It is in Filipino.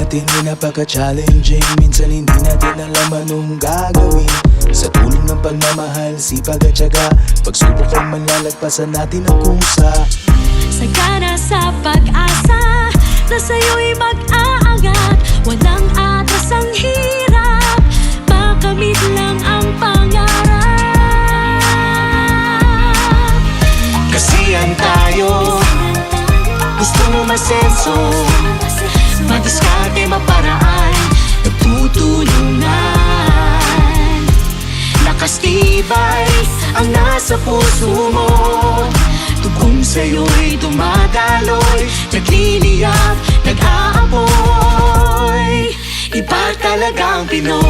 natin ay napaka-challenging. Minsan hindi natin alam anong gagawin. Sa tulong ng pagmamahal, sipag at tiyaga, pagsubok ay malalagpasan natin ang kusa. Sagana sa pag-asa na sa'yo'y mag-aangat. Walang atras ang hirap, makamit lang ang pangarap. Kasihan tayo, gusto mo masenso, madiskarte, maparaan, nagtutulungan. Lakas tibay ang nasa puso mo, tugong sa'yo'y dumadaloy, nagliliyab, nag-aapoy. Iba talagang Pinoy.